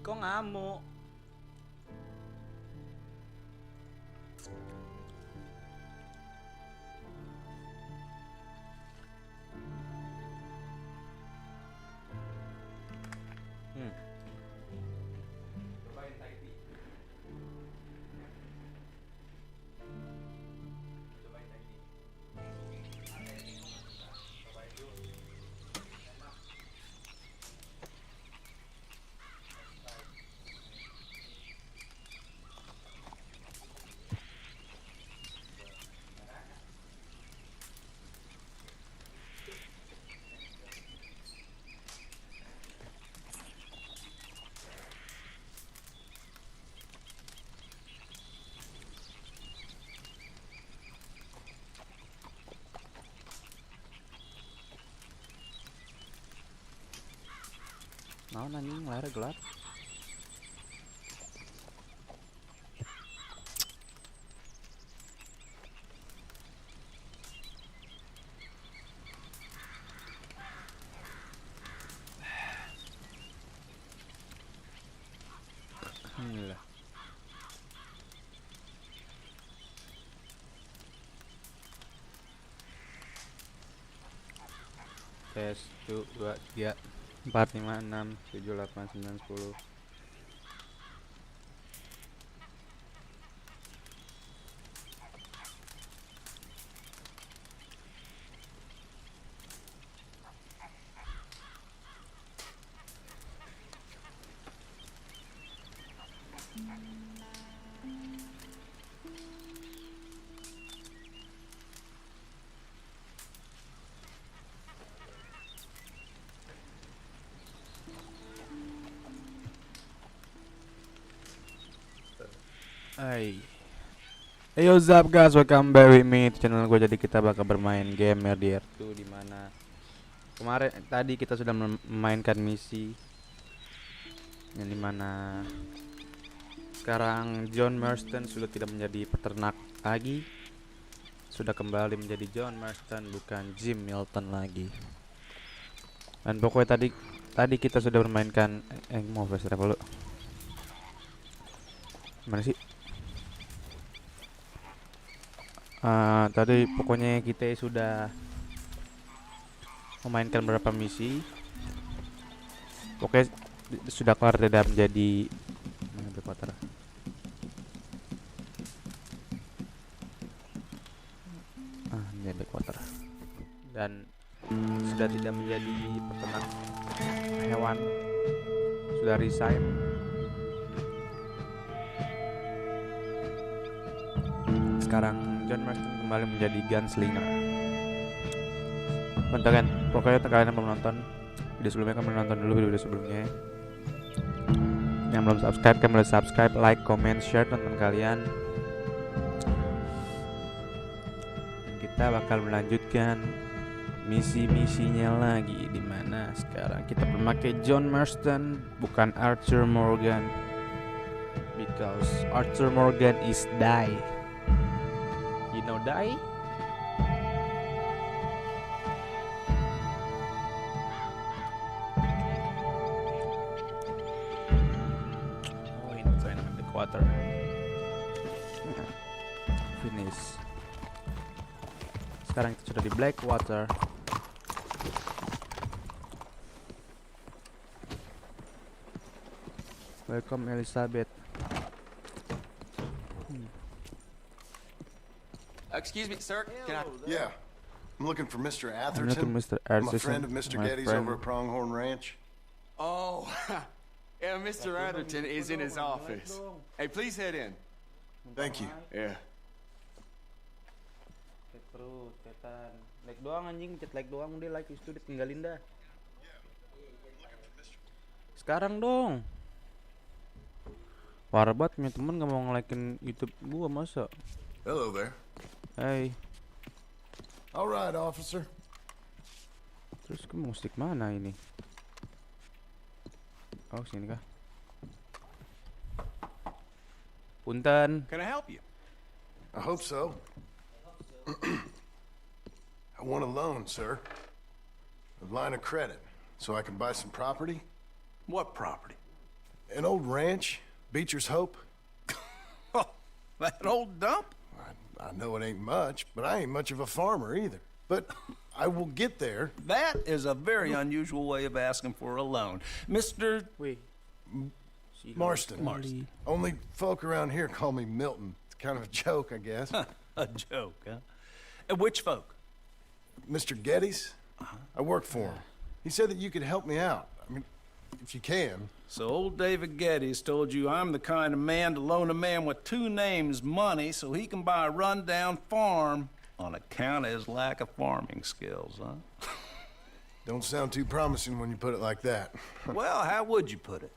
Kok ngamuk? Cobain Taiti. Cobain Taiti. Cobain dulu. Enak. Naon anjing layar gelap. Alhamdulillah. Tes 1 2 3 4 5 6 7 8 9 10. Hey what's up guys, welcome back with me to channel gue. Jadi kita bakal bermain game RDR2, dimana tadi kita sudah memainkan misi yang dimana sekarang John Marston sudah tidak menjadi peternak lagi, sudah kembali menjadi John Marston, bukan Jim Milton lagi. Dan pokoknya tadi kita sudah bermainkan mau flash travel dulu. Mana sih? Tadi pokoknya kita sudah memainkan beberapa misi. Pokoknya sudah kelar tidak menjadi Blackwater. Menjadi Blackwater. Dan sudah tidak menjadi peternak hewan. Sudah resign. Sekarang John Marston kembali menjadi gunslinger. Bentar kan, pokoknya kalian yang belum nonton video sebelumnya kan menonton dulu video sebelumnya. Yang belum subscribe kan boleh subscribe, like, comment, share teman kalian. Dan kita bakal melanjutkan misi-misinya lagi, dimana sekarang kita memakai John Marston bukan Arthur Morgan, because Arthur Morgan is die. You know die? Oh, ini saya namanya Blackwater. Finish. Sekarang kita sudah di Blackwater. Welcome Elizabeth. Excuse me, sir. Can I? Yeah. I'm looking for Mr. I'm looking Atherton. Mr. I'm a Atherton, friend of Mr. my Getty's friend. over at Pronghorn Ranch. Oh, yeah, Mr. Atherton is in his office. Hey, please head in. Thank you. Yeah. Cek terus, cetan. Like doang anjing, chat like doang, udah like itu ditinggalin dah. Sekarang dong. Parah banget, punya temen gak mau nge-likein YouTube gua, masa? Hello there. Hey. All right, officer. Terus ke musik mana ini? Oh, sini kah? Punten. Can I help you? I hope so. I want a loan, sir. A line of credit, so I can buy some property. What property? An old ranch, Beecher's Hope. Oh, that old dump? I know it ain't much, but I ain't much of a farmer either. But I will get there. That is a very unusual way of asking for a loan. Mr. Wait. Marston. Only folk around here call me Milton. It's kind of a joke, I guess. A joke, huh? And which folk? Mr. Geddes? I work for him. He said that you could help me out. I mean, if you can. So old David Geddes told you I'm the kind of man to loan a man with two names money so he can buy a rundown farm on account of his lack of farming skills, huh? Don't sound too promising when you put it like that. Well, how would you put it?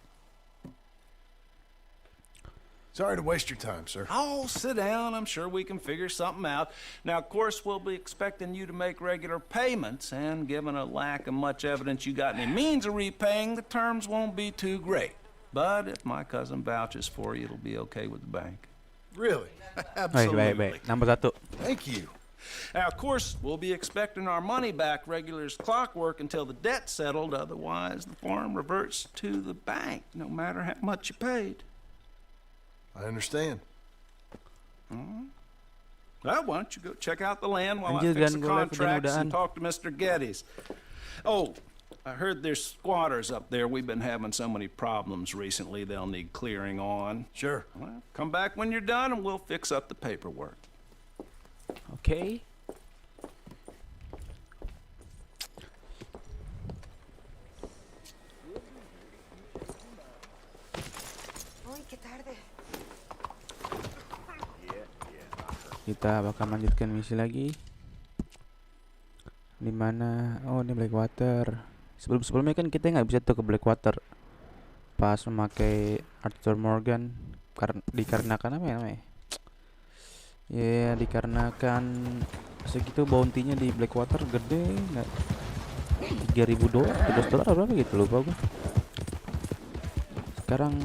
Sorry to waste your time, sir. Oh, sit down. I'm sure we can figure something out. Now, of course, we'll be expecting you to make regular payments, and given a lack of much evidence you got any means of repaying, the terms won't be too great. But if my cousin vouches for you, it'll be okay with the bank. Really? Absolutely. Baik. Nomor 1. Thank you. Now, of course, we'll be expecting our money back regular as clockwork until the debt's settled. Otherwise, the farm reverts to the bank, no matter how much you paid. I understand. Well, why don't you go check out the land while Anjir, I fix the jangan golek contracts kemudahan. and talk to Mr. Geddes. Oh, I heard there's squatters up there. We've been having so many problems recently, they'll need clearing on. Sure. Well, come back when you're done and we'll fix up the paperwork. Okay. Uy, qué tarde. Kita bakal lanjutkan misi lagi. Dimana? Oh, ini Blackwater. Sebelumnya kan kita nggak bisa tuh ke Blackwater pas memakai Arthur Morgan dikarenakan apa ya namanya? Ya, dikarenakan segitu bounty-nya di Blackwater gede, nggak $3.000, $13 berapa gitu, lupa gua. Sekarang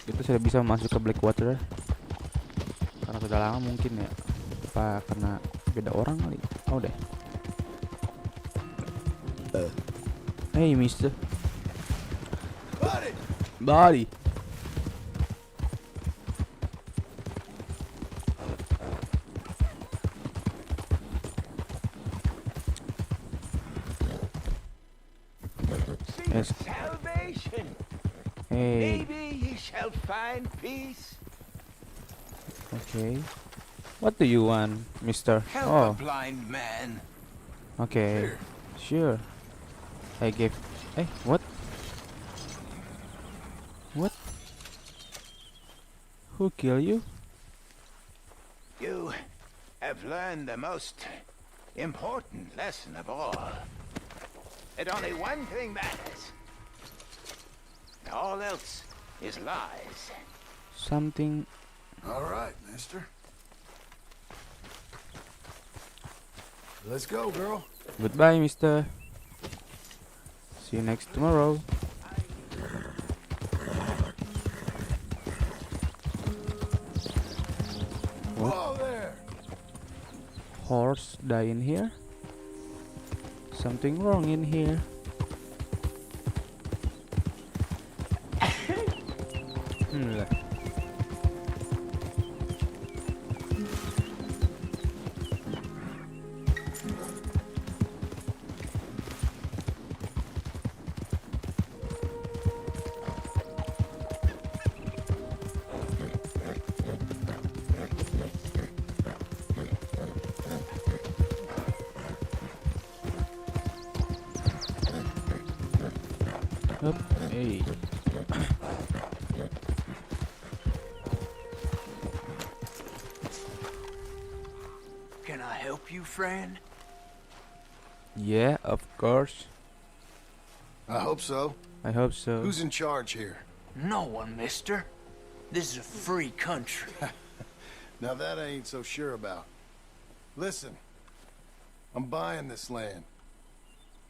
kita sudah bisa masuk ke Blackwater karena sudah lama mungkin ya, apa karena beda orang kali. Oh deh. Hey Mister Body. Yes. Salvation. Hey. Maybe ye shall find peace. Okay. What do you want, Mister? Help Oh, a blind man. okay. Sure. I gave. Hey, what? What? Who killed you? You have learned the most important lesson of all. That only one thing matters. All else is lies. Something. All right, mister. Let's go, girl. Goodbye, Mister. See you next tomorrow. Whoa there. Horse die in here. Something wrong in here. Lah. Up. Hey. Can I help you, friend? Yeah, of course. I hope so. I hope so. Who's in charge here? No one, mister. This is a free country. Now that I ain't so sure about. Listen, I'm buying this land.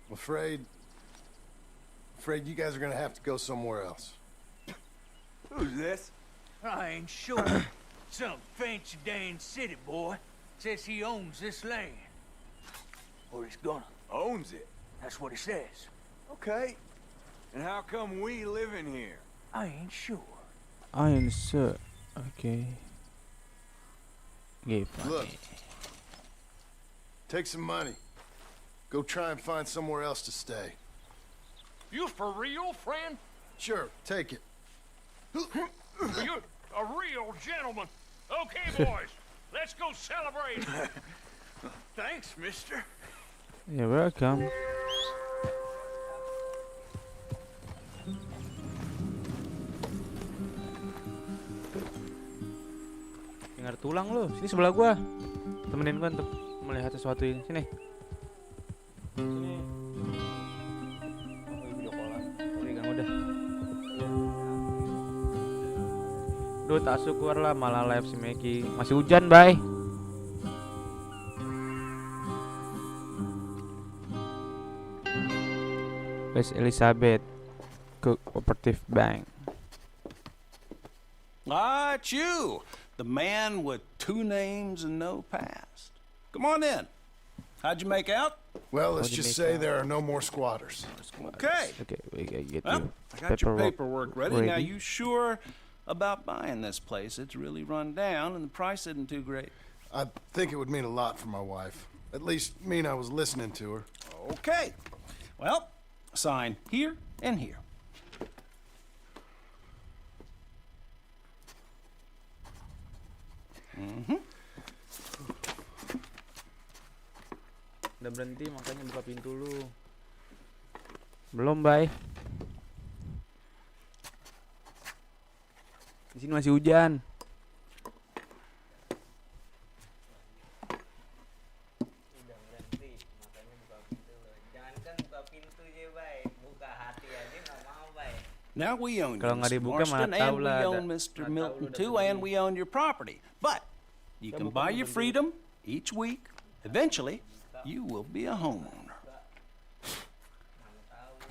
I'm afraid you guys are gonna have to go somewhere else. Who's this? I ain't sure. Some fancy Dan city boy says he owns this land. Or he's gonna. Owns it. That's what he says. Okay. And how come we live in here? I ain't sure. Iron sir. Okay. Give. Look. Take some money. Go try and find somewhere else to stay. You for real, friend? Sure, take it. You're a real gentleman. Okay, boys, let's go celebrate. Thanks, mister. You're welcome. Dengar tulang lu. Sini sebelah gua. Temenin gua untuk melihat sesuatu ini. Sini. Sini. Oh, video call-an. Sorry, Kang, udah. Duh, tak syukur lah malah live si Meki. Masih hujan, bye. West Elizabeth Cooperative Bank. Ah, it's you, the man with 2 names and no past. Come on in. How'd you make out? Well, let's How'd you just make say out? there are no more squatters. Okay. Okay, we gotta get Well, you. I got your paperwork ready. Now, you sure about buying this place? It's really run down, and the price isn't too great. I think it would mean a lot for my wife. At least mean I was listening to her. Okay. Well, sign here and here. Udah berhenti makanya buka pintu lu. Belum, Bay. Di sini masih hujan. Udah berhenti, makanya buka pintu lo. Jangankan buka pintu aja, Bay. Buka hati aja nggak mau, Bay. Now we own you, Kalau nggak Mr. dibuka, Marston, mana tahu and we lah ada- own Mr. mana tahu Milton udah too, beli. and we own your property. But you can buy your freedom each week. Eventually, you will be a homeowner.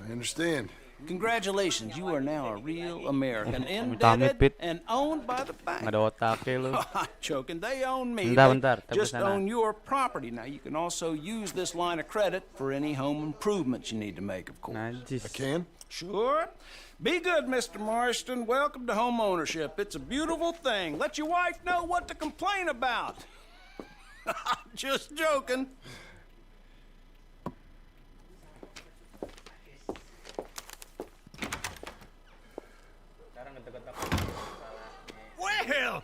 I understand. Congratulations, you are now a real American, Amit-amit, Pit. indebted and owned by the bank. Nggak ada otaknya lu. Joking, they own me. Bentar, They tapi just sana. own your property. Now, you can also use this line of credit for any home improvements you need to make, of course. Najis. I can? Sure. Be good, Mr. Marston. Welcome to home ownership. It's a beautiful thing. Let your wife know what to complain about. Just joking. Well,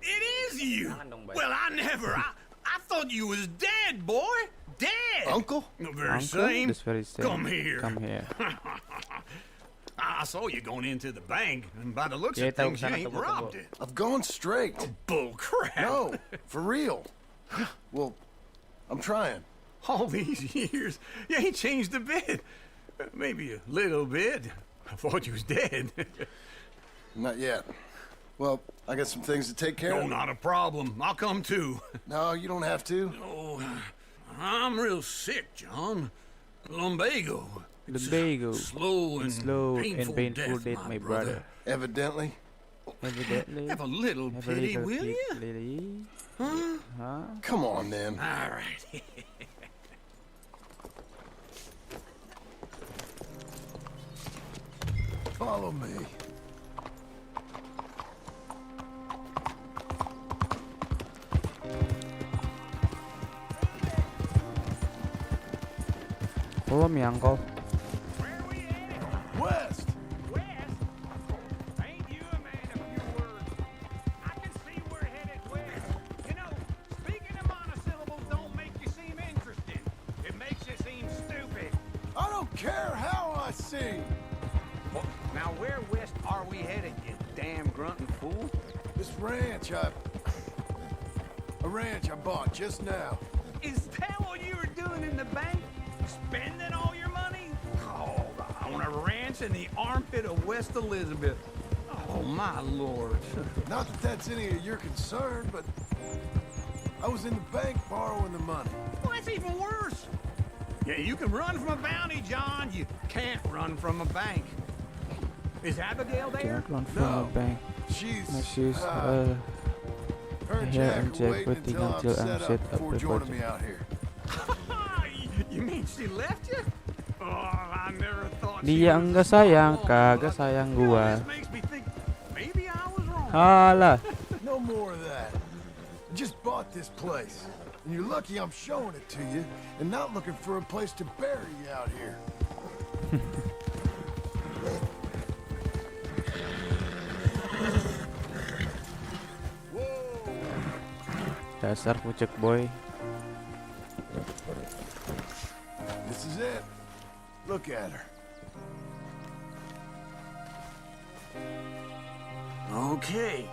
it is you. Well, I thought you was dead, boy. Dead. Uncle? The very Uncle? same. This very same. Come here. Come here. I saw you going into the bank, and by the looks Yeah, of things, you tunggu, ain't tunggu. robbed it. I've gone straight. Bull crap. No, for real. Well, I'm trying. All these years, you ain't changed a bit. Maybe a little bit. I thought you was dead. Not yet. Well, I got some things to take care No, of. not a problem. I'll come too. No, you don't have to. Oh, I'm real sick, John. Lumbago. It's a Lumbago. Slow and painful death, my brother. Evidently. Evidently. Have a little Have a pity, little will you? pity. Huh? Huh? Come on, then. All right. Follow me. Follow me, uncle. Where we at? West! West? Ain't you a man of few words? I can see we're headed west. You know, speaking of monosyllables don't make you seem interesting. It makes you seem stupid. I don't care how I sing. Now, where west are we headed, you damn grunting fool? This ranch I bought just now. Is that what you were doing in the bank? Spending all your money? Oh, on a ranch in the armpit of West Elizabeth. Oh, my lord. Not that that's any of your concern, but I was in the bank borrowing the money. Well, that's even worse. Yeah, you can run from a bounty, John. You can't run from a bank. Is Abigail there? Can't run from a bank. She's, No, she's her and here Jack and are Jack waiting waiting until I'm until I'm set set up up before before joining me out here. You mean she left you? Oh, I never thought Dia enggak sayang, kagak sayang You know, gua. this makes me Alah. No more of that. I just bought this place. And you're lucky I'm showing it to you and not looking for a place to bury you out here. Dasar pucek boy. This is it. Look at her. Okay.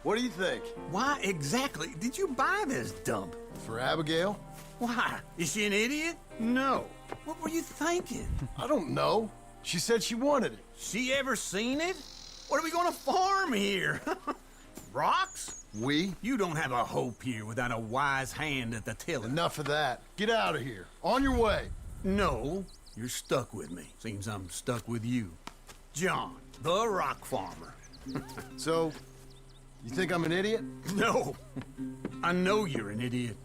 What do you think? Why exactly did you buy this dump? For Abigail? Why? Is she an idiot? No. What were you thinking? I don't know. She said she wanted it. She ever seen it? What are we gonna farm here? Rocks? We? You don't have a hope here without a wise hand at the tiller. Enough of that. Get out of here. On your way. No, you're stuck with me. Seems I'm stuck with you. John, the rock farmer. So, you think I'm an idiot? No, I know you're an idiot.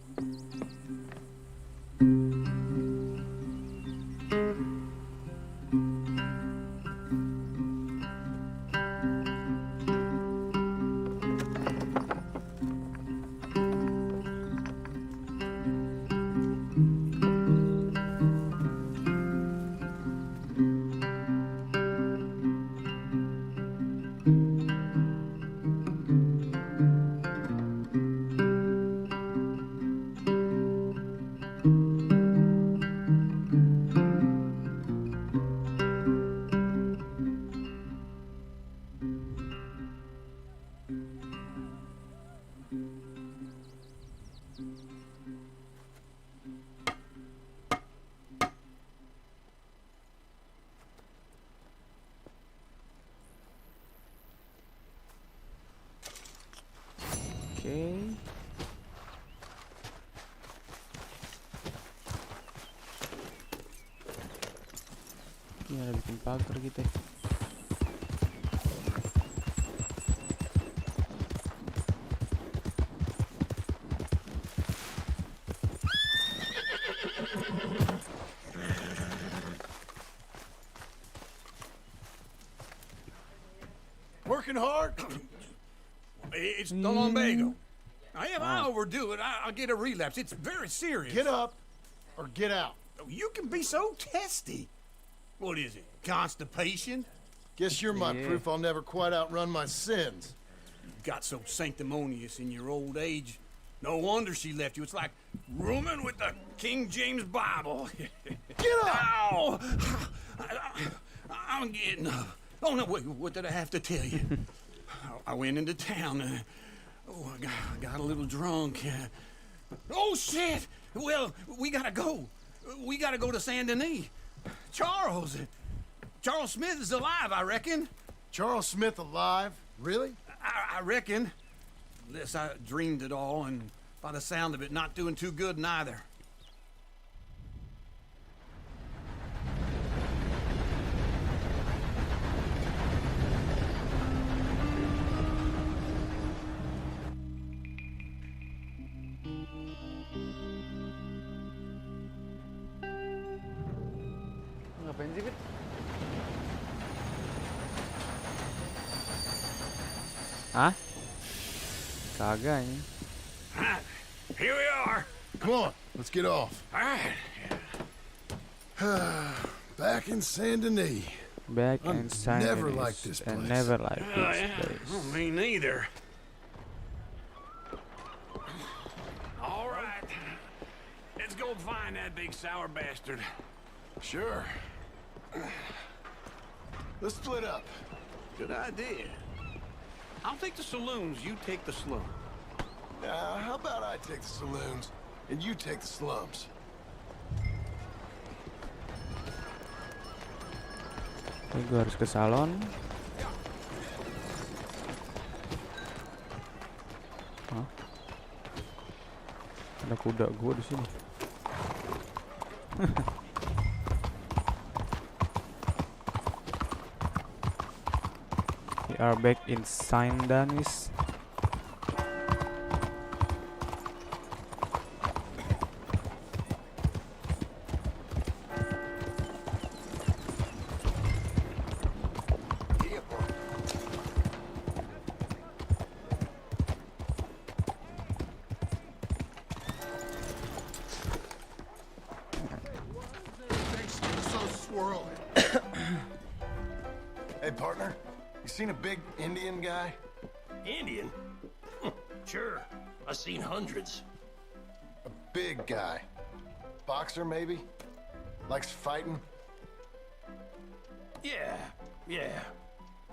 Oke. Ini ada bikin pagar gitu ya. Working hard? It's the lumbago. Now, if I overdo it, I'll get a relapse. It's very serious. Get up or get out. You can be so testy. What is it, constipation? Guess you're my Yeah. proof I'll never quite outrun my sins. You got so sanctimonious in your old age. No wonder she left you. It's like rooming with the King James Bible. Get up! Ow! I'm getting up. Oh, no, wait, what did I have to tell you? I went into town. I got a little drunk. Oh, shit! Well, we gotta go. We gotta go to Saint Denis. Charles Smith is alive, I reckon. Charles Smith alive? Really? I reckon. Unless I dreamed it all, and by the sound of it, not doing too good neither. Ngapain sih, Fit? Hah? Kagak ini. Here we are. Come on, let's get off. All right. Back in Saint Denis. Back I'm and sign never this, liked this and place. never like Oh, this yeah. place. Oh, me neither. All right. Let's go find that big sour bastard. Sure. Let's split up. Good idea. I'll take the saloons, you take the slum. How about I take the saloons and you take the slums? Oke, gue harus ke salon. Hah? Ada kuda gue di sini. We are back in Saint Denis. Hey, partner, you seen a big Indian guy? Indian? Sure. I've seen hundreds. A big guy. Boxer, maybe? Likes fighting? Yeah.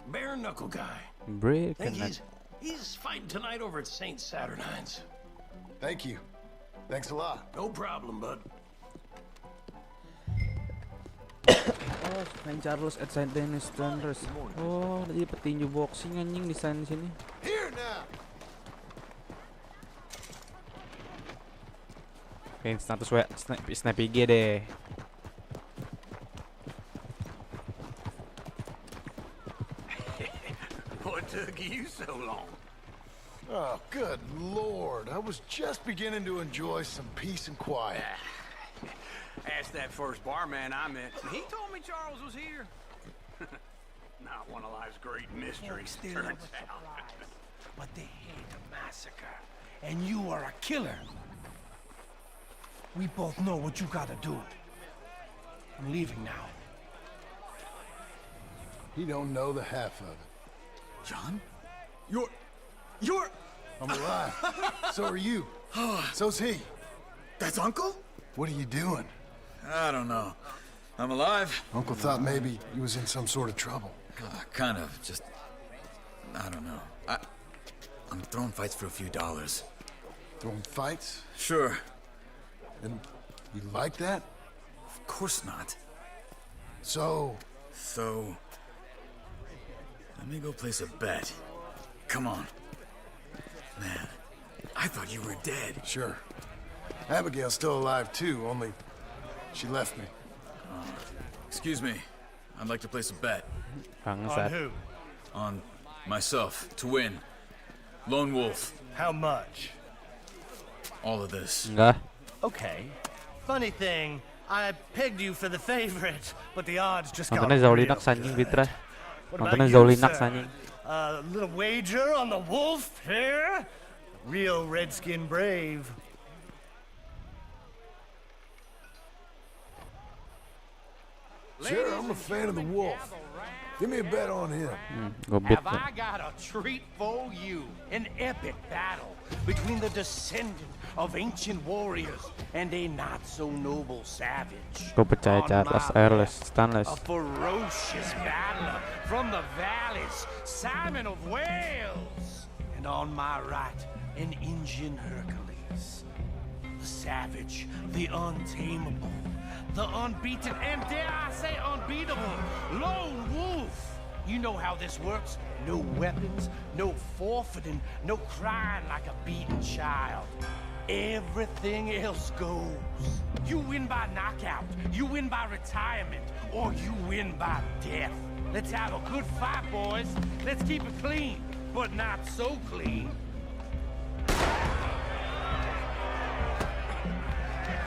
Bare knuckle guy. Break Think and he's fighting tonight over at St. Saturnine's. Thank you. Thanks a lot. No problem, bud. Oh, main Charles at Saint Denis terus. Oh, jadi petinju boxing anjing di sana sini. Here now. Pengen status snap IG deh. What took you so long? Oh, good Lord. I was just beginning to enjoy some peace and quiet. Asked that first barman I met. He told me Charles was here. Not one of life's great mysteries, turns out. But they had a massacre, and you are a killer. We both know what you gotta do. I'm leaving now. He don't know the half of it. John? You're... I'm alive. So are you. So's he. That's Uncle? What are you doing? I don't know. I'm alive. Uncle thought maybe you was in some sort of trouble. Kind of, just... I don't know. I'm throwing fights for a few dollars. Throwing fights? Sure. And you like that? Of course not. So, let me go place a bet. Come on. Man, I thought you were dead. sure. Abigail's still alive too, only she left me. Excuse me. I'd like to place a bet. Bangsat. who? On myself, to win. Lone Wolf. How much? All of this. Enggak. Okay. Funny thing, I pegged you for the favorite, but the odds just got Nontonnya real Zaulinax anjing good. Fitra. What Nontonnya about you, Zaulinax sir? anjing. A little wager on the wolf here? Real redskin brave. Sure, I'm a fan of the wolf. Give me a bet on him. Gobit. Have I got a treat for you? An epic battle between the descendant of ancient warriors and a not-so-noble savage. Gue percaya On Charles, my airless, left, stainless. a ferocious battler from the valleys, Simon of Wales. And on my right, an Indian Hercules. The savage, the untamable, the unbeaten, and dare I say unbeatable, Lone Wolf. You know how this works. No weapons, no forfeiting, no crying like a beaten child. Everything else goes. You win by knockout, you win by retirement, or you win by death. Let's have a good fight, boys. Let's keep it clean, but not so clean.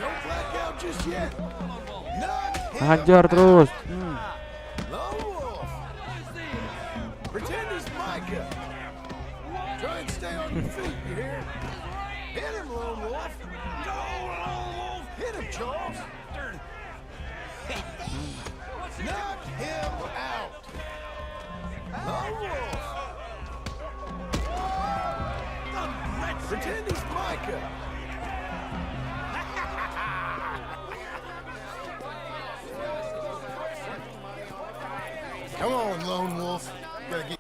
Don't black out just yet. Not him. Hajar terus. Lone Wolf. Pretend he's Micah. Try and stay on your feet, you hear? Hit him, Lone Wolf. Go, Lone Wolf. Hit him, Charles. Knock him out. Lone Wolf. Pretend he's Micah. Come on, Lone Wolf. Gotta get...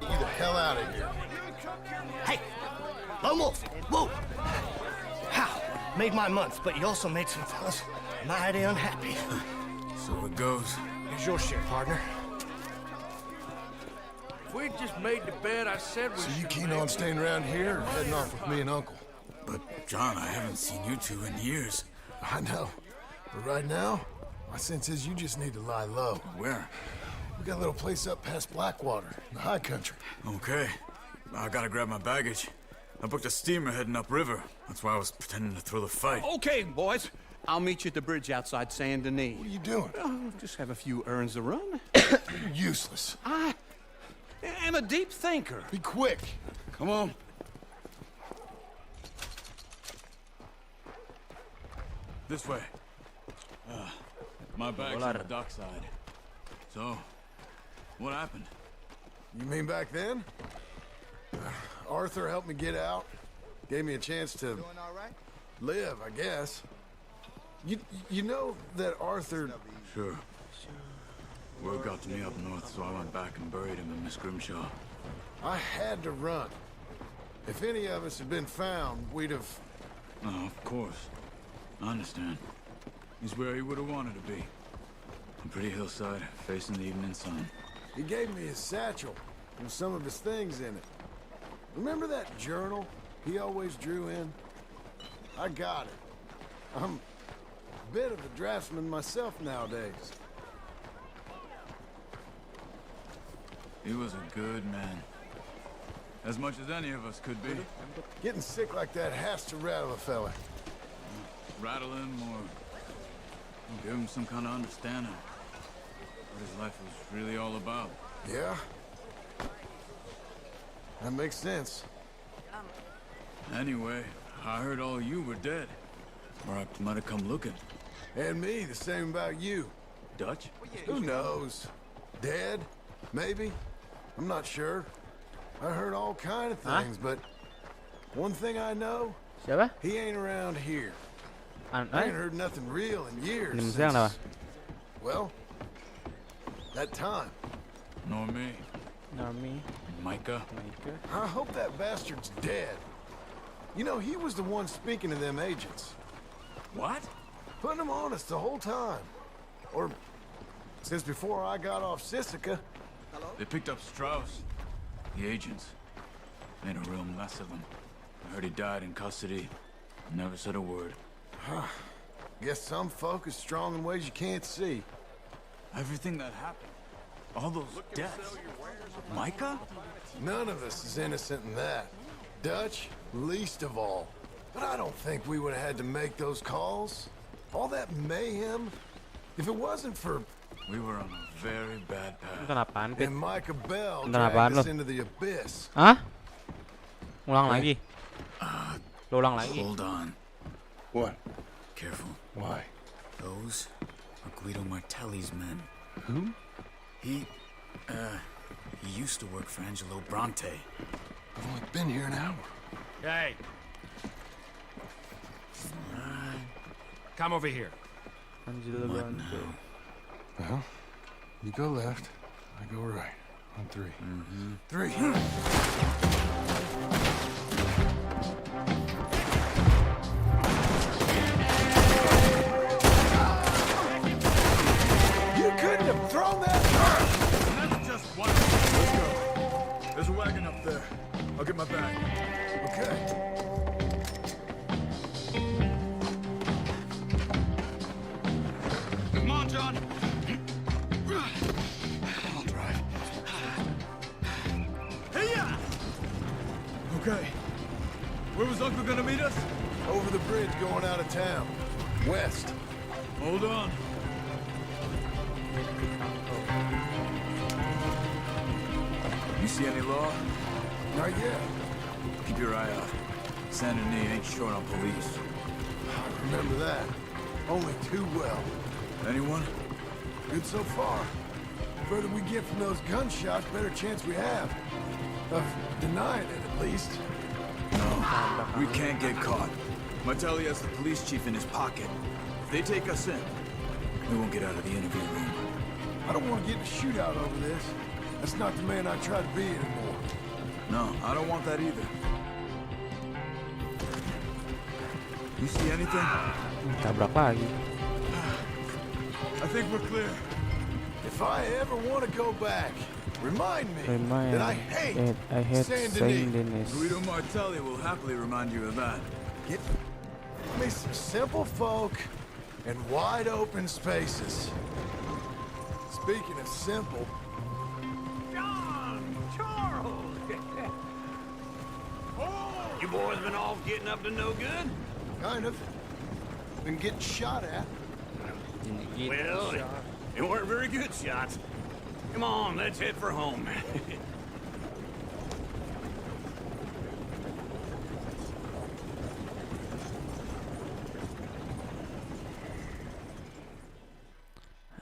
Get you the hell out of here. Hey, low move. Whoa. How? Made my month, but you also made some fellas mighty unhappy. So it goes. Here's your share, partner. If we just made the bed I said we So you should keen make, on staying around here or heading off with me and Uncle? But, John, I haven't seen you two in years. I know. But right now, my sense is you just need to lie low. Where? We got a little place up past Blackwater, in the high country. Okay. I gotta grab my baggage. I booked a steamer heading upriver. That's why I was pretending to throw the fight. Okay, boys. I'll meet you at the bridge outside Saint Denis. What are you doing? Oh, just have a few errands to run. You're useless. I am a deep thinker. Be quick. Come on. This way. My bag's on the dockside. So, what happened? You mean back then? Arthur helped me get out. Gave me a chance to live, I guess. You know that Arthur... Sure. Word got to me up north, so I went back and buried him in Miss Grimshaw. I had to run. If any of us had been found, we'd have... Oh, of course. I understand. He's where he would have wanted to be. A pretty hillside, facing the evening sun. He gave me his satchel and some of his things in it. Remember that journal he always drew in? I got it. I'm a bit of a draftsman myself nowadays. He was a good man. As much as any of us could be. Getting sick like that has to rattle a fella. Rattle him or give him some kind of understanding what his life was really all about. Yeah? That makes sense. Anyway, I heard all you were dead. Or I might have come looking. And me, the same about you. Dutch? Who knows? Dead? Maybe? I'm not sure. I heard all kind of things, but one thing I know, Siapa? he ain't around here. I ain't heard nothing real in years. Ini mesti kenapa? Well, that time. Nor me. Nami. Micah. I hope that bastard's dead. You know, he was the one speaking to them agents. What? Putting them on us the whole time. Or since before I got off Sisika. They picked up Strauss. The agents. Made a real mess of him. I heard he died in custody. Never said a word. Guess some folk is strong in ways you can't see. Everything that happened. All those deaths. Micah? None of us is innocent in that. Dutch, least of all. But I don't think we would have had to make those calls. All that mayhem. If it wasn't for... We were on a very bad path. Nonton apaan, Pit? And Micah Bell Nonton apaan dragged lo? us into the abyss. Hah? Ulang lagi? Lo ulang lagi? Hold on. What? Careful. Why? Those are Guido Martelli's men. Who? He used to work for Angelo Bronte. I've only been here an hour. Hey. Come over here. Angelo What Bronte. now? Well, you go left, I go right. On three. Three. You couldn't have thrown that first! That's just one. Let's go. There's a wagon up there. I'll get my bag. Okay. Come on, John. I'll drive. Hey-ya! Okay. Where was Uncle gonna meet us? Over the bridge going out of town. West. Hold on. You see any law? Not yet. Keep your eye out. Saint Denis ain't short on police. I remember that. Only too well. Anyone? Good so far. Further we get from those gunshots, better chance we have. Of denying it, at least. No, we can't get caught. Martelli has the police chief in his pocket. If they take us in, we won't get out of the interview room. I don't want to get in a shootout over this. That's not the man I try to be anymore. No, I don't want that either. You see anything? Tabrak lagi. I think we're clear. If I ever want to go back, remind me that I hate Saint Saint Denis. Denis. Guido Martelli will happily remind you of that. Get me some simple folk and wide open spaces. Speaking of simple, John! Charles! Oh! You boys been off getting up to no good? kind of. Been getting shot at. Well, they weren't very good shots. Come on, let's head for home.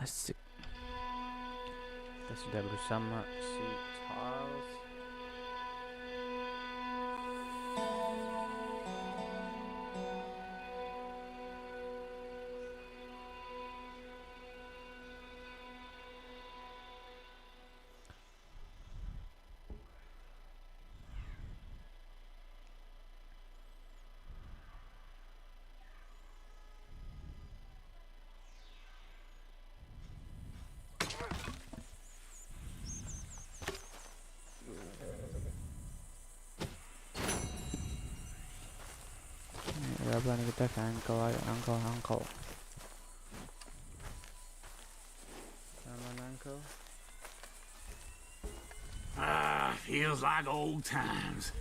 Asik. Kita sudah bersama si Charles. Berapa nih kita ke angkel. Aman angkel. Feels like old times.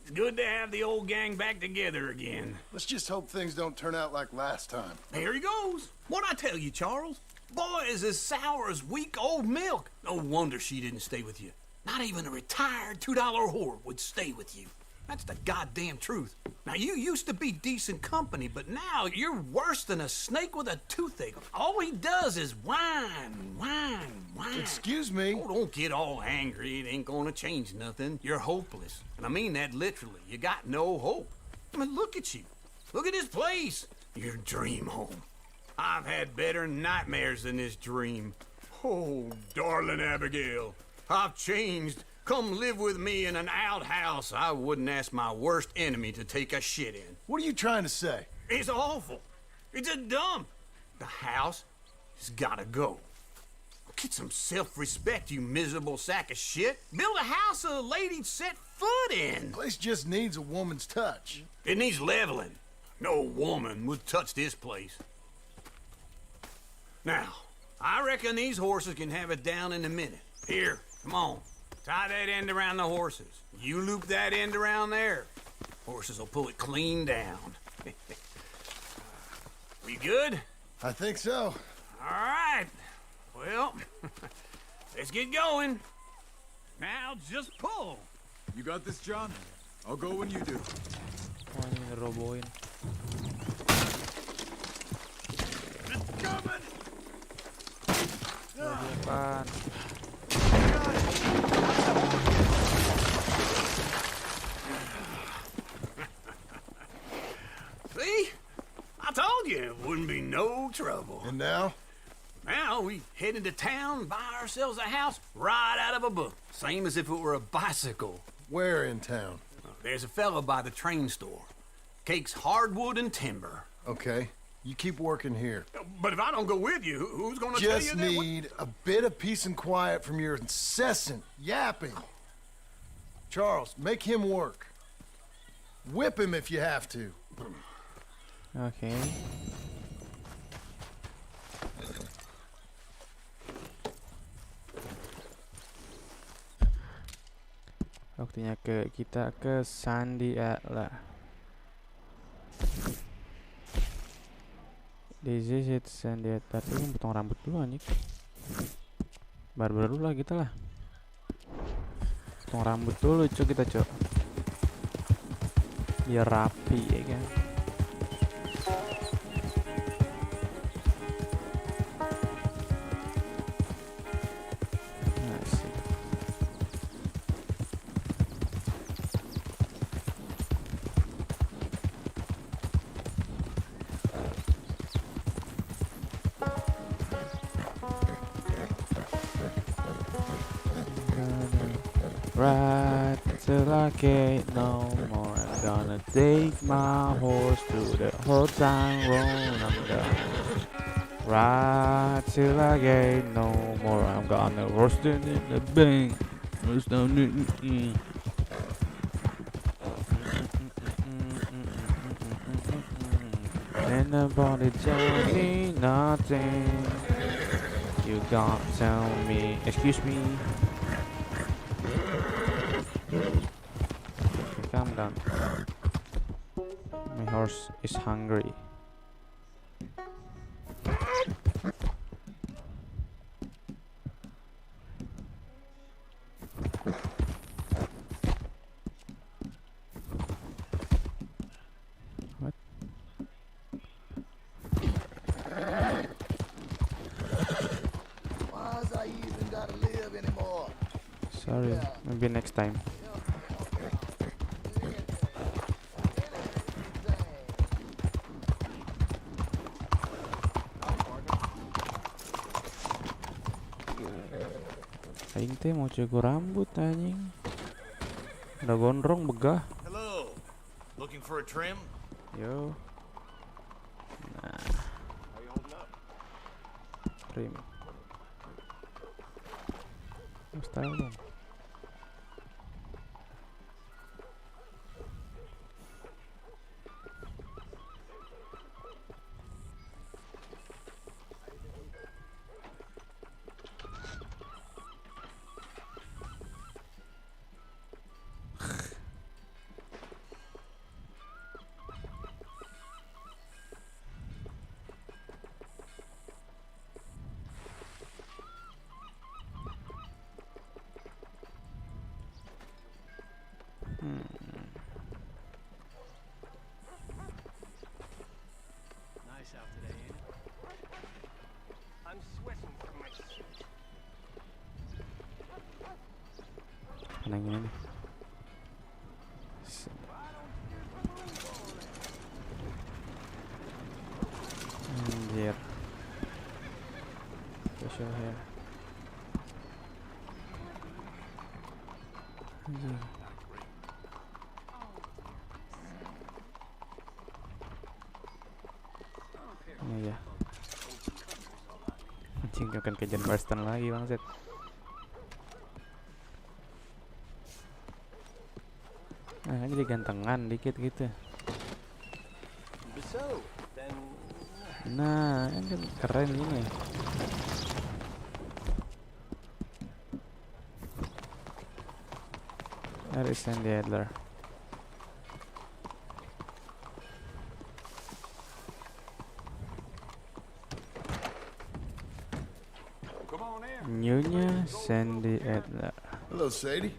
It's good to have the old gang back together again. Let's just hope things don't turn out like last time. There he goes. What'd I tell you, Charles? Boy is as sour as week-old milk. No wonder she didn't stay with you. Not even a retired $2 whore would stay with you. That's the goddamn truth. Now, you used to be decent company, but now you're worse than a snake with a toothache. All he does is whine. Excuse me? Oh, don't get all angry. It ain't gonna change nothing. You're hopeless. And I mean that literally. You got no hope. I mean, look at you. Look at this place. Your dream home. I've had better nightmares than this dream. Oh, darling Abigail, I've changed. Come live with me in an outhouse I wouldn't ask my worst enemy to take a shit in. What are you trying to say? It's awful. It's a dump. The house has gotta go. Get some self-respect, you miserable sack of shit. Build a house a lady'd set foot in. Place just needs a woman's touch. It needs leveling. No woman would touch this place. Now, I reckon these horses can have it down in a minute. Here, come on. Tie that end around the horses. You loop that end around there. Horses will pull it clean down. We good? I think so. All right. Well, let's get going. Now just pull. You got this, John? I'll go when you do. Oh, ini ngerobohin. It's coming! Depan. See? I told you it wouldn't be no trouble. And now? Now we head into town, buy ourselves a house right out of a book. Same as if it were a bicycle. Where in town? There's a fella by the train store. Cakes hardwood and timber. Okay. You keep working here. But if I don't go with you, who's gonna tell you Just that? need a bit of peace and quiet from your incessant yapping. Charles, make him work. Whip him if you have to. Oke. Waktunya kita ke Sandiala. This is it Sandiala. Tapi potong rambut dulu anjing. Barber dulu lah kita lah. Potong rambut dulu cok kita cok. Biar rapi ya kan. Ride till I can't no more. I'm gonna take my horse to the whole town road. I'm gonna ride till I can't no more. I'm gonna roast it in the bank. Roast down it. And nobody tell me nothing. You can't tell me. Excuse me. Okay, calm down. My horse is hungry. What? Why's I even gotta live anymore? Sorry, maybe next time. Aing teh mau cukur rambut anjing. Udah gondrong begah. Hello. Looking for a trim? Yo. Nah, How you holding up? trim. Mas tahu dong. Nice out today, ain't it? I'm sweating from my suit. Yang ini nih. Anjir. Facial hair. Anjir. Ini ya. Anjing akan ke John Marston lagi bangset. Nah, kan jadi gantengan dikit gitu. Nah, kan keren ini. There is Sandy Adler. Come on in. Nyonya Sandy Adler. Hello, Sadie.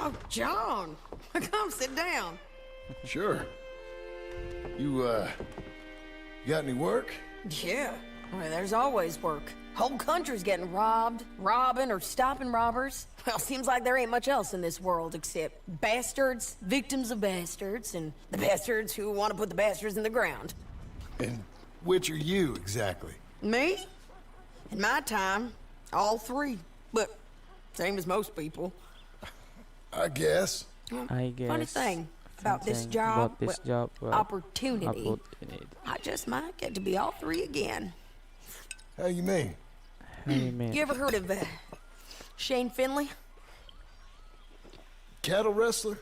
Oh, John. Come sit down. Sure. You got any work? Yeah. Well, there's always work. Whole country's getting robbed, robbing, or stopping robbers. Well, seems like there ain't much else in this world except bastards, victims of bastards, and the bastards who want to put the bastards in the ground. And which are you, exactly? Me? In my time, all three. But same as most people. I guess. I guess. Funny thing about this something job, about this well, job, well, opportunity. I just might get to be all three again. How you mean? How you mean? You ever heard of Shane Finley? Cattle wrestler?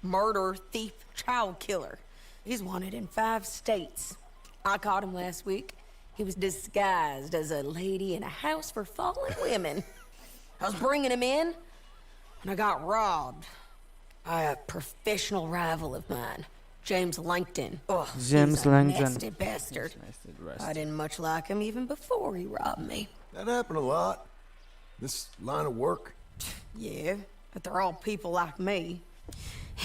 Murderer, thief, child killer. He's wanted in 5 states. I caught him last week. He was disguised as a lady in a house for fallen women. I was bringing him in, and I got robbed by a professional rival of mine, James Langton. Oh, James he's a Langton. nasty bastard. I didn't much like him even before he robbed me. That happened a lot. This line of work. Yeah, but they're all people like me.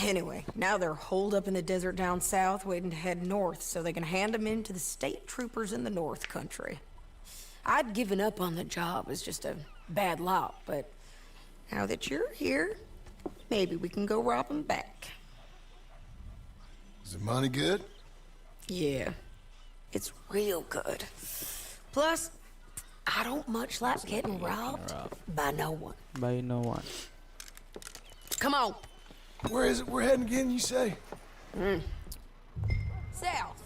Anyway, now they're holed up in the desert down south, waiting to head north so they can hand them in to the state troopers in the north country. I'd given up on the job as just a bad lot, but now that you're here, maybe we can go rob them back. Is the money good? Yeah, it's real good. Plus, I don't much like getting robbed by no one. By no one. Come on. Where is it we're heading again, you say? South.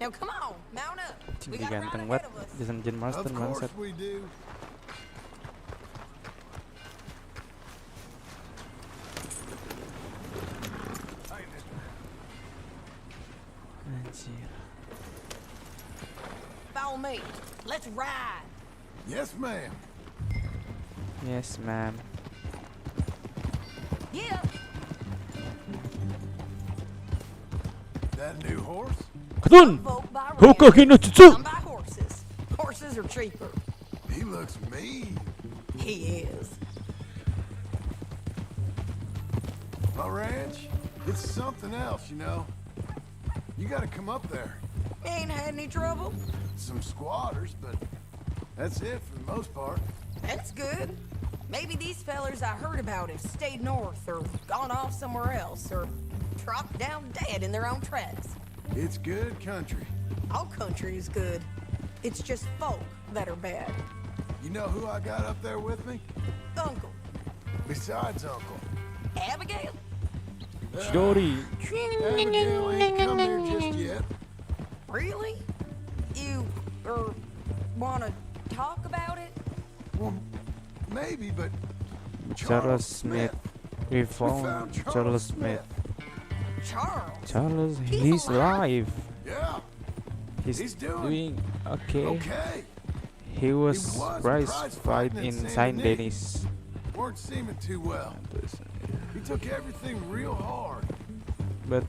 Now come on, mount up. We Tinggi got a ride ganteng ahead banget. of us. Jason Jin Marston Of course bangsat. we do. Anjir. Follow me. Let's ride. Yes, ma'am. Yes, ma'am. Yeah. That new horse? Kadun! Vote by Hoka ranches, Hinotsu! some by horses. Horses are cheaper. He looks mean. He is. My ranch? It's something else, you know. You gotta come up there. Ain't had any trouble. Some squatters, but that's it for the most part. That's good. Maybe these fellers I heard about have stayed north or gone off somewhere else or dropped down dead in their own tracks. It's good country. All country is good. It's just folk that are bad. You know who I got up there with me? Uncle. Besides Uncle. Abigail? Chidori. Abigail ain't come here just yet. Really? You, wanna talk about it? Well, maybe, but Charles Smith. We found Charles Smith. Charles? Charles, he's alive. Yeah. He's doing okay. Okay. He was prize fight in Saint Denis. Weren't seeming too well. He took everything real hard. But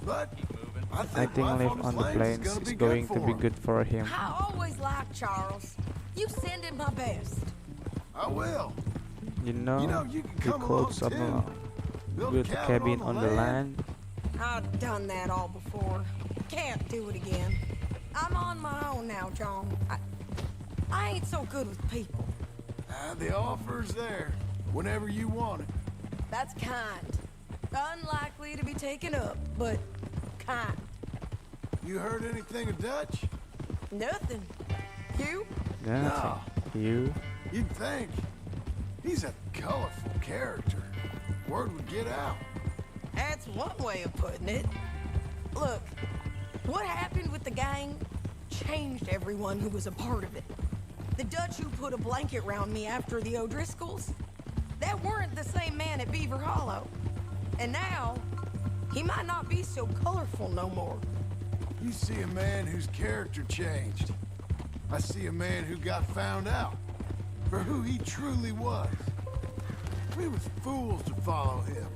I think life life on the plains is going to be good for him. I always liked Charles. You send him my best. I will. You know, you can he come codes along, up too. build a cabin on the land. I've done that all before. Can't do it again. I'm on my own now, John. I ain't so good with people. The offer's there whenever you want it. That's kind. Unlikely to be taken up, but kind. You heard anything of Dutch? Nothing. You? Nothing. You? You'd think. He's a colorful character. Word would get out. That's one way of putting it. Look, what happened with the gang changed everyone who was a part of it. The Dutch who put a blanket round me after the O'Driscolls, that weren't the same man at Beaver Hollow. And now, he might not be so colorful no more. You see a man whose character changed. I see a man who got found out for who he truly was. We was fools to follow him.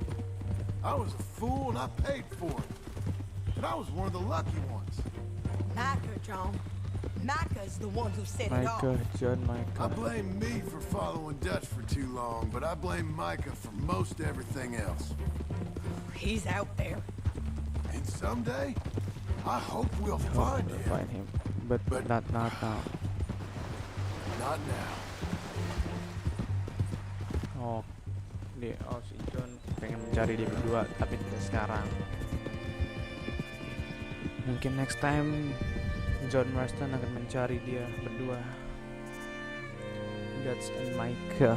I was a fool and I paid for it. And I was one of the lucky ones. Micah, John. Micah's the one who set it off. Micah, John Micah. I blame me for following Dutch for too long, but I blame Micah for most everything else. He's out there. And someday, I hope we'll find him. But not now. Not now. Oh, si John pengen mencari dia berdua, tapi tidak sekarang. Mungkin next time John Marston akan mencari dia berdua, Dutch and Michael.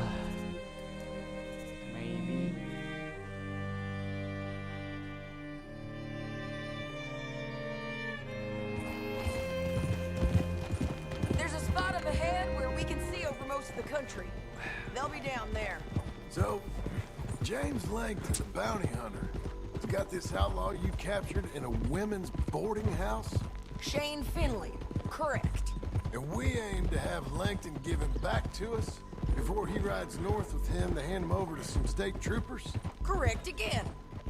Maybe. There's a spot up ahead where we can see over most of the country. They'll be down there. So, James Langton, the bounty hunter, has got this outlaw you captured in a women's boarding house? Shane Finley, correct. And we aim to have Langton give him back to us before he rides north with him to hand him over to some state troopers? Correct again.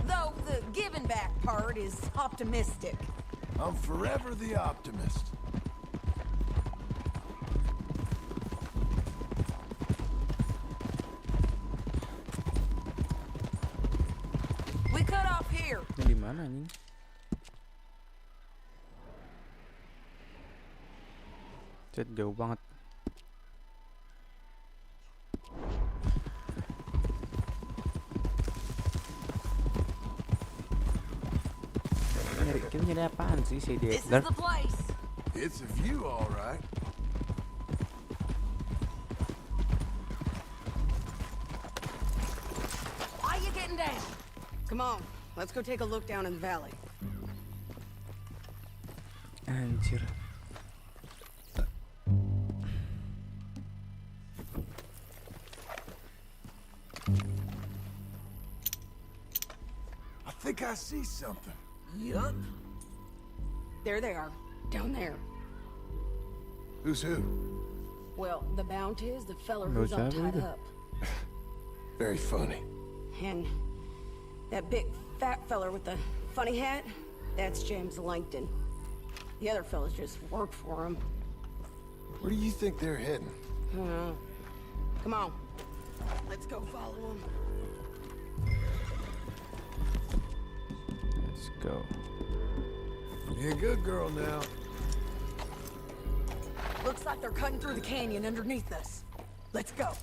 Though the giving back part is optimistic. I'm forever the optimist. We cut off here. Ini di mana anjing? Cet jauh banget. Kita nyari apaan sih si dia? This is the place. It's a view, all right. Why you getting down? Come on, let's go take a look down in the valley. Anjir. I think I see something. Yup. There they are, down there. Who's who? Well, the Bounty is the feller who's all tied up. Very funny. And that big fat feller with the funny hat, that's James Langton. The other fellas just work for him. Where do you think they're heading? Come on, let's go follow them. Let's go. You're a good girl now. Looks like they're cutting through the canyon underneath us. Let's go.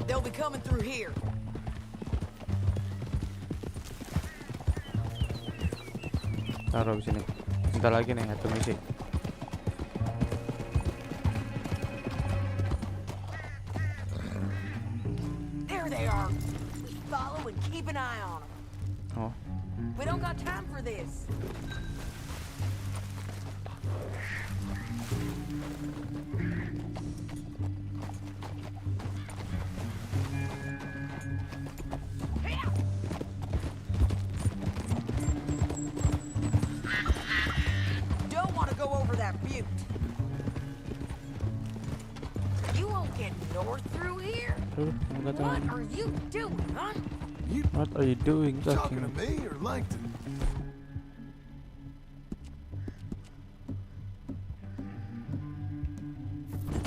They'll be coming through here. Taruh di sini. Bentar lagi nih satu misi. There they are. Follow and keep an eye on them. Oh. We don't got time for this. Don't want to go over that butte. You won't get north through here. What are you doing, huh? What are you doing? Talking to me or Langton?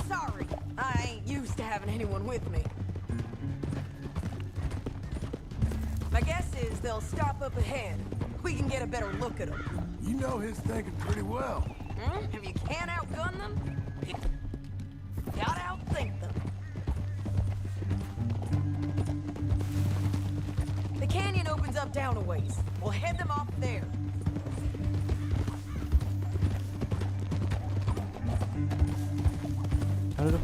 Sorry, I ain't used to having anyone with me. My guess is they'll stop up ahead. We can get a better look at them. You know his thinking pretty well. If you can't outgun them, you gotta outthink them. The canyon opens up down a ways. We'll head them off there. Halo.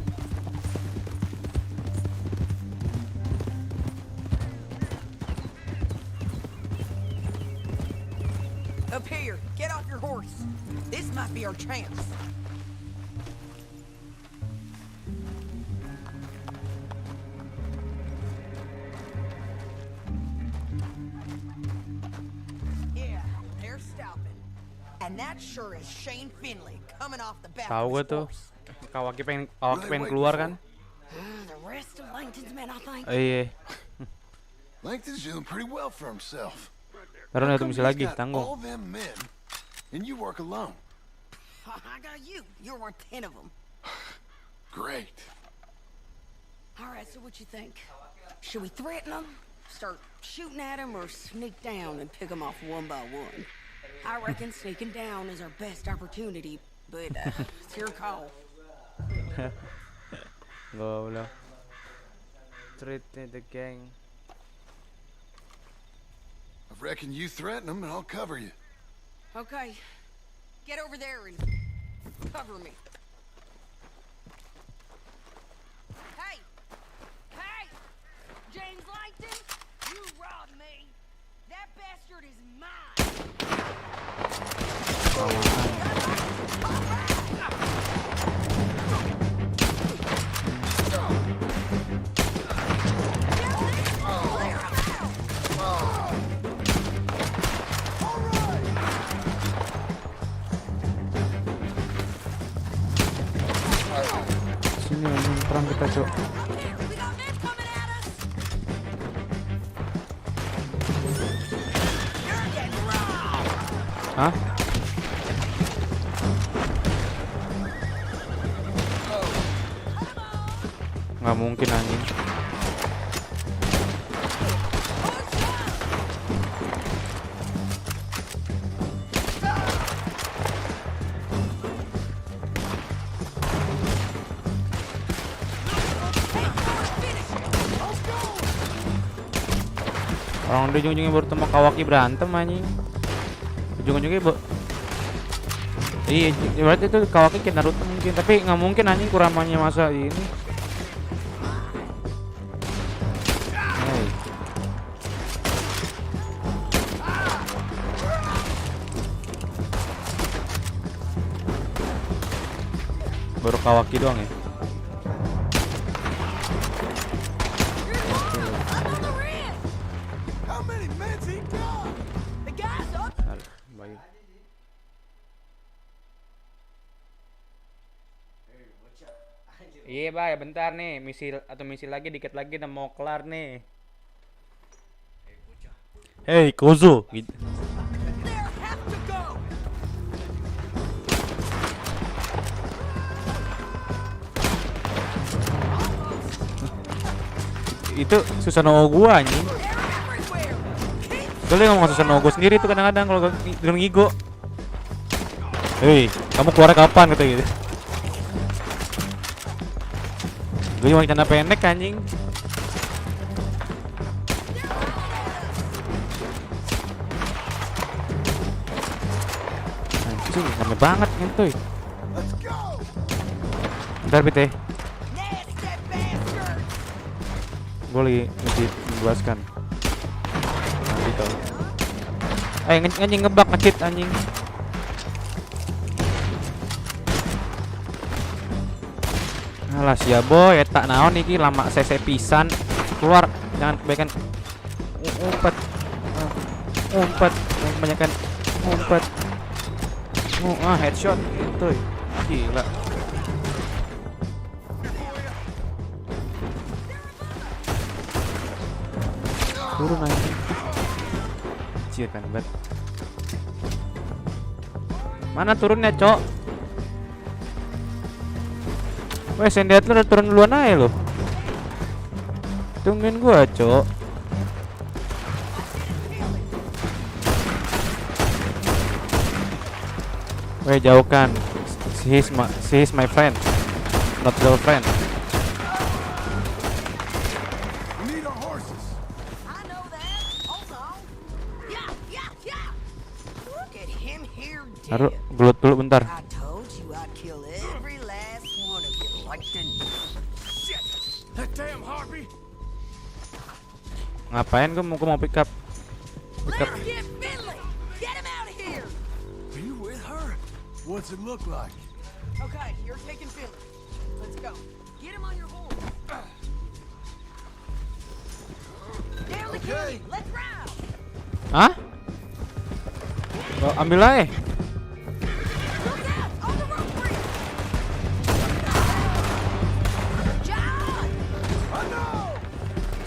Up here, get off your horse. This might be our chance. Yeah, they're stopping. And that sure is Shane Finley coming off the back Tahu of gue his tuh. horse. Kawaki pengen keluar kan? The rest of Langton's men, I think. Iya. Langton's doing pretty well for himself. Taruh How satu come misi he's lagi, got tanggung. all them men, and you work alone. I got you. You're worth 10 of them. Great. All right, so what you think? Should we threaten them, start shooting at them, or sneak down and pick them off one by one? I reckon sneaking down is our best opportunity, but it's your call. Go lah. Threaten the gang. I reckon you threaten them, and I'll cover you. Okay, get over there and cover me. Hey! Hey! James Langton, you robbed me. That bastard is mine. Sini anjing perang kita, Cok. Hah? Nggak mungkin anjing. Orang di ujung-ujungnya baru temu Kawaki berantem anjing. Ujung-ujungnya iya, berarti itu Kawaki kayak Naruto mungkin, tapi nggak mungkin anjing Kuramanya masa ini. Hey. Baru Kawaki doang ya. Iya bay, bentar nih, misi lagi dikit lagi udah mau kelar nih. Hey Kozo gitu. Itu Susanoo gua anjing. Boleh ngomong Susanoo gua sendiri tuh kadang-kadang kalau gua ngigo. Hei, kamu keluar kapan kata gitu. Gue cuma canda pendek anjing. Anjing, rame banget ngentoy. Bentar Pite. Gue lagi menjelaskan. Nanti tau. Anjing ngebak ngecit anjing. Alah sia boy, tak naon iki lama cc pisan. Keluar, jangan kebaikan. Umpat, kebanyakan umpat. Headshot gitu. Gila. Turun aja. Cier kan bet. Mana turunnya, Cok? Weh, sendet lu udah turun duluan aja lo. Tungguin gua, Cok. Weh, jauhkan. She is my friend, not your friend. Taruh gelut dulu bentar. Ngapain gue mau pick up? Are you with her? What's it look like? Okay, you're taking Finley. Let's go. Get him on your horn. Down the canyon. Let's ride. Hah? Ambil aja.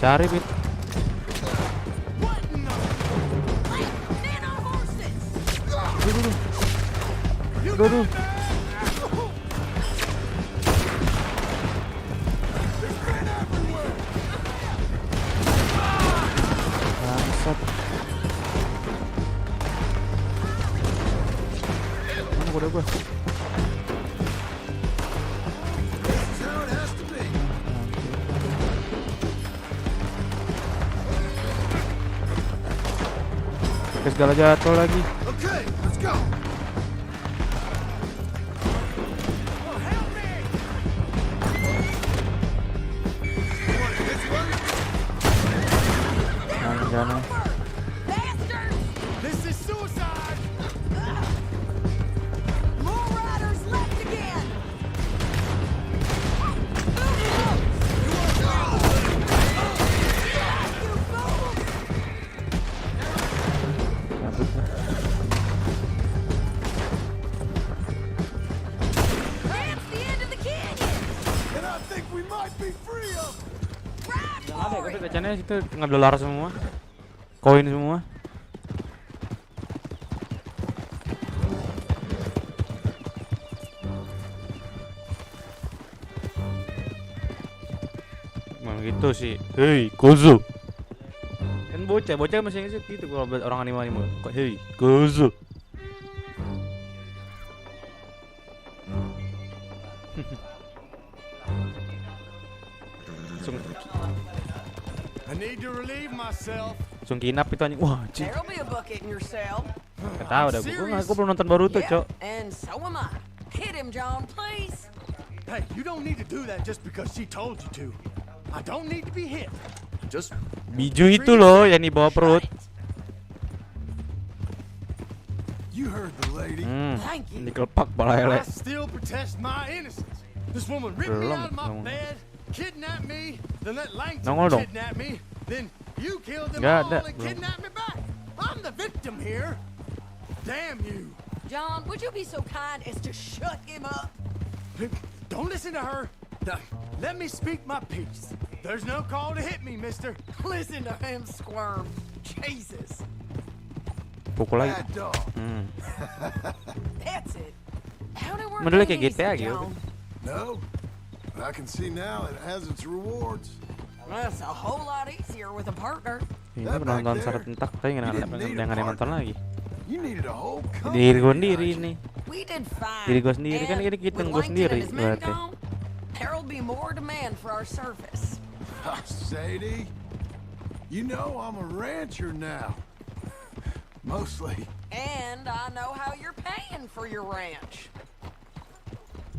Cari Bit. Aduh. Bangsat. Mana kuda gua? Segala jatuh lagi. Okay, let's go. Jangan. This is suicide. More riders left again. That's the end of the canyon. And I think we might be free of. Ada tapi bacanya situ ngedolar semua. Koin semua. Emang gitu sih. Hei, Kozo. Kan bocah masih gitu kalau orang anime. Kok hei, Kozo. I need to relieve myself. Langsung kinap itu anjing. Wah, anjing. There'll be a bucket in your cell. Gak tahu dah gue belum nonton Boruto, Cok. And so am I. Hit him, John, please. Hey, you don't need to do that just because she told you to. I don't need to be hit. Just Biju itu loh yang dibawa perut. You heard the lady. Dikelepak pala ele. I still protest my innocence. This woman ripped me out of my bed, kidnapped me, then let Langton Nongol dong. kidnap me, then you killed them Gak ada, all and belum. kidnapped me back. I'm the victim here. Damn you. John, would you be so kind as to shut him up? Don't listen to her. Let me speak my piece. There's no call to hit me, mister. Listen to him squirm. Jesus. Pukul lagi. That's it. How did work Modelnya ain't kayak GTA easy, gitu. John. No, but I can see now it has its rewards. That's a whole lot easier with a partner. Ini penonton syarat entak, tapi nggak ada nonton lagi. You needed a whole Diri gue sendiri nih. We did fine. Diri gue sendiri kan ini kita gue sendiri berarti. There'll be more demand for our service. Sadie, you know I'm a rancher now. Mostly. And I know how you're paying for your ranch.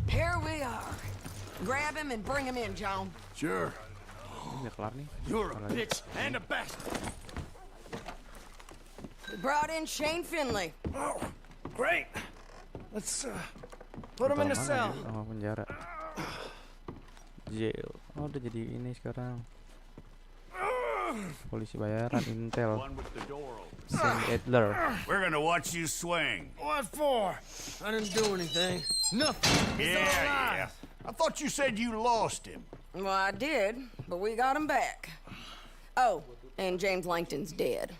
Here we are. Grab him and bring him in, John. Sure. Udah kelar nih. You're a bitch and a bastard. We brought in Shane Finley. Oh, great. Let's put him in the cell. Oh, penjara. Jail. Oh, udah jadi ini sekarang. Polisi bayaran Intel. Sam Adler. We're gonna watch you swing. What for? I didn't do anything. Nothing. He's all alive. I thought you said you lost him. Well, I did, but we got him back. Oh, and James Langton's dead.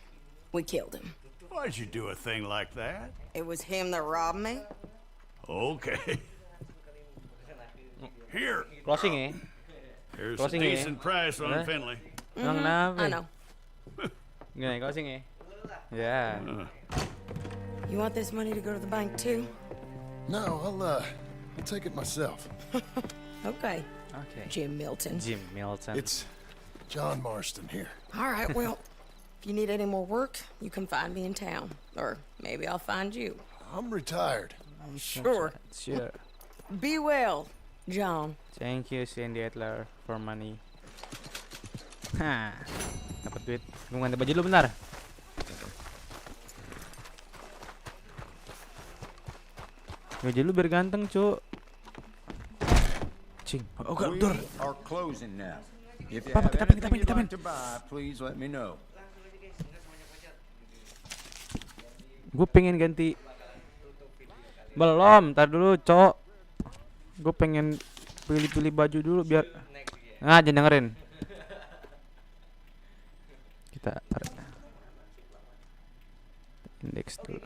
We killed him. Why'd you do a thing like that? It was him that robbed me. Okay. Here. Closing ya. Here's Closing a ya. decent price on Udah. Finley. Emang kenapa? I know. Gimana closing ya? Ya. You want this money to go to the bank too? No, I'll take it myself. Okay. Okay. Jim Milton. Jim Milton. It's John Marston here. All right, well, if you need any more work, you can find me in town. Or maybe I'll find you. I'm retired. Sure. Sure. Be well, John. Thank you, Sandy Adler, for money. Hah. Dapat duit. Gue ganti baju dulu bentar. Baju lu biar ganteng, Cuk. Cing. Oh, We dur. are closing now. If you Papa, have kita pin, anything you'd kita pin. like to buy, please let me know. Gue pengen ganti. Belum, tar dulu, Cok. Gue pengen pilih-pilih baju dulu biar. Nah, jangan dengerin. Kita tarik. Indeks dulu.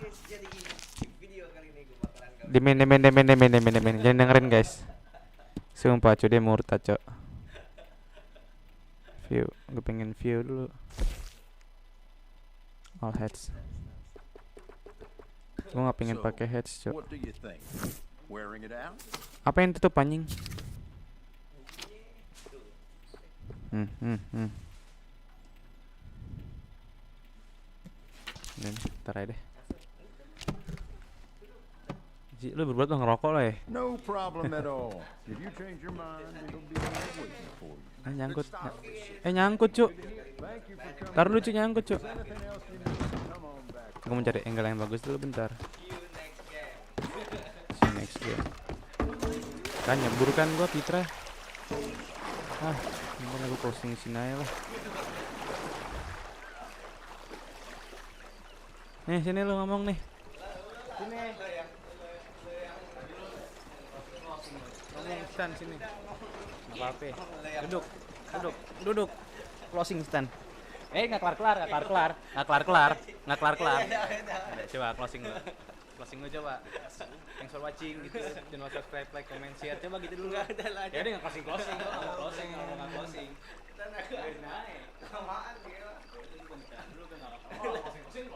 Demen. Jangan dengerin, guys. Sumpah, Cok, dia murtad, Cok. View, gue pengen view dulu. All heads. Gue gak pengen pakai heads, Cok. What do you think? Wearing it out? Apa yang tutup anjing? Ntar aja deh. Ji, lu berbuat lo ngerokok lo ya? No problem at all. If you change your mind, it'll be waiting for you. Nyangkut. Nyangkut, Cuk. Taruh dulu, Cuk, nyangkut, Cuk. Aku mencari angle yang bagus dulu bentar. See next game. Kan nyebur kan gua Pitra. Mungkin aku closing sini aja lah. Nih, sini lu ngomong nih. Sini. Ngomong stand sini. Enggak apa-apa. Duduk. Closing stand. Nggak kelar. Ada, coba closing lu. Closing lu coba. Thanks for watching gitu. Jangan lupa subscribe, like, comment, share. Coba gitu dulu. Ya udah nggak closing. Nggak closing. Naik. Kesamaan dia. Dulu kan nggak apa-apa. Closing.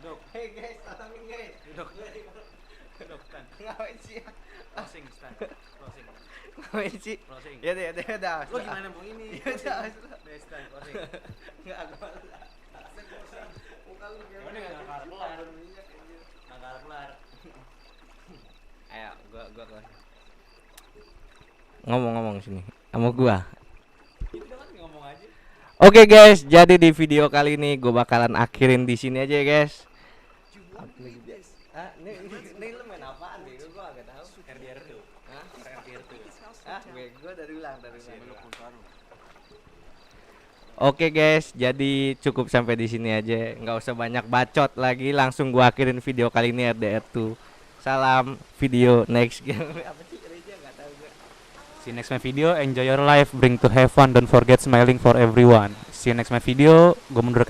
Duduk. Hey guys, tolongin guys. Duduk. Duduk, Stan. Ngapain sih? Closing, Stan. Closing. Ngapain sih? Closing. Ya udah. Lo gimana mau ini? Ya udah. Stan, closing. Enggak, gua. Muka lu gimana? Ini enggak kelar. Enggak kelar. Ayo, gua kelar. Ngomong sini sama gua. Oke guys, jadi di video kali ini gue bakalan akhirin di sini aja ya guys. Ini lu main apaan nih? Gue agak tahu. RDR2. Hah? RDR2. Gue dari ulang. Oke guys, jadi cukup sampai di sini aja. Nggak usah banyak bacot lagi, langsung gue akhirin video kali ini RDR2. Salam video next game. Apa sih? Nggak tahu gue. See you next my video. Enjoy your life. Bring to have fun. Don't forget smiling for everyone. See you next my video. Gue mundur.